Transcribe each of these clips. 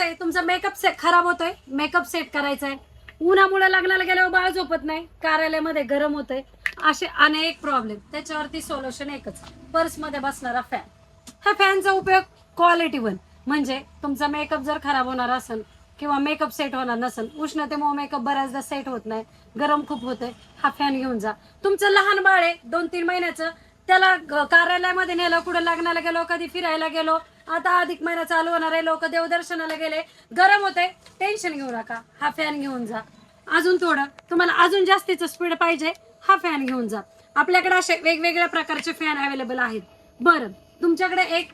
कसं आहे, तुमचा मेकअप सेट खराब होतोय, मेकअप सेट करायचा आहे, उन्हामुळे लग्नाला गेल्यावर बाळ झोपत नाही, कार्यालयामध्ये गरम होतंय, असे अनेक प्रॉब्लेम. त्याच्यावरती सोल्युशन एकच, पर्समध्ये बसणारा फॅन. ह्या फॅनचा उपयोग क्वालिटी वन, म्हणजे तुमचा मेकअप जर खराब होणार असेल किंवा मेकअप सेट होणार नसेल, उष्णतेमुळे मेकअप बऱ्याचदा सेट होत नाही, गरम खूप होतंय, हा फॅन घेऊन जा. तुमचं लहान बाळ आहे 2-3 महिन्याचं, त्याला कार्यालयामध्ये नेलं, कुठं लग्नाला गेलो, कधी फिरायला गेलो, आता अधिक महिना चालू होणार आहे, लोक देवदर्शनाला गेले, गरम होते, टेन्शन घेऊ नका, हा फॅन घेऊन जा. अजून थोडं तुम्हाला अजून जास्तीचं स्पीड पाहिजे, हा फॅन घेऊन जा. आपल्याकडे असे वेगवेगळ्या प्रकारचे फॅन अवेलेबल आहेत. बरं, तुमच्याकडे एक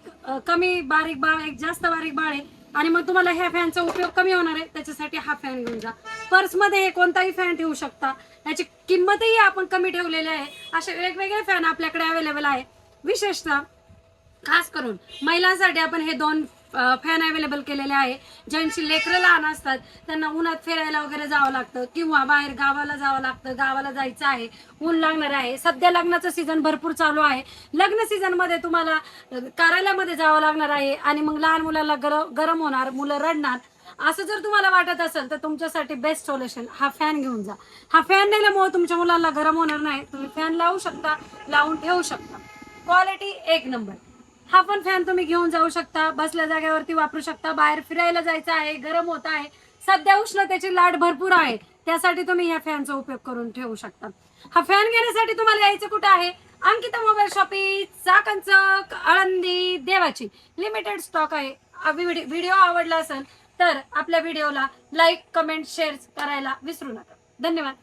कमी बारीक बाळ, एक जास्त बारीक बाळ आहे, आणि मग तुम्हाला ह्या फॅनचा उपयोग कमी होणार आहे, त्याच्यासाठी हा फॅन घेऊन जा. पर्समध्ये हे कोणताही फॅन ठेवू शकता, याची किंमतही आपण कमी ठेवलेली आहे. असे वेगवेगळे फॅन आपल्याकडे अवेलेबल आहे. विशेषतः खास करून महिलांसाठी आपण हे 2 फॅन अवेलेबल केलेले आहे. ज्यांची लेकरं लहान असतात, त्यांना उन्हात फिरायला वगैरे जावं लागतं किंवा बाहेर गावाला जावं लागतं, गावाला जायचं आहे, ऊन लागणार आहे, सध्या लग्नाचं सीझन भरपूर चालू आहे, लग्न सीझन मध्ये तुम्हाला कार्यालयामध्ये जावं लागणार आहे, आणि मग लहान मुलाला गरम होणार, मुलं रडणार, असं जर तुम्हाला वाटत असेल तर तुमच्यासाठी बेस्ट सोल्युशन हा फॅन घेऊन जा. हा फॅन नेल्यामुळे तुमच्या मुलांना गरम होणार नाही, तुम्ही फॅन लावू शकता, लावून ठेवू शकता, क्वालिटी एक नंबर. हा पण फॅन तुम्ही घेऊन जाऊ शकता, बसल्या जागेवरती वापरू शकता, बाहेर फिरायला जायचं आहे, गरम होत आहे, सध्या उष्णतेची लाट भरपूर आहे, त्यासाठी तुम्ही ह्या फॅनचा उपयोग करून ठेवू शकता. हा फॅन घेण्यासाठी तुम्हाला यायचं कुठं आहे, अंकिता मोबाईल शॉपिंग, चाकणचक, आळंदी, देवाची, लिमिटेड स्टॉक आहे. व्हिडिओ आवडला असेल तर आपल्या व्हिडिओला लाईक, कमेंट, शेअर करायला विसरू नका. धन्यवाद.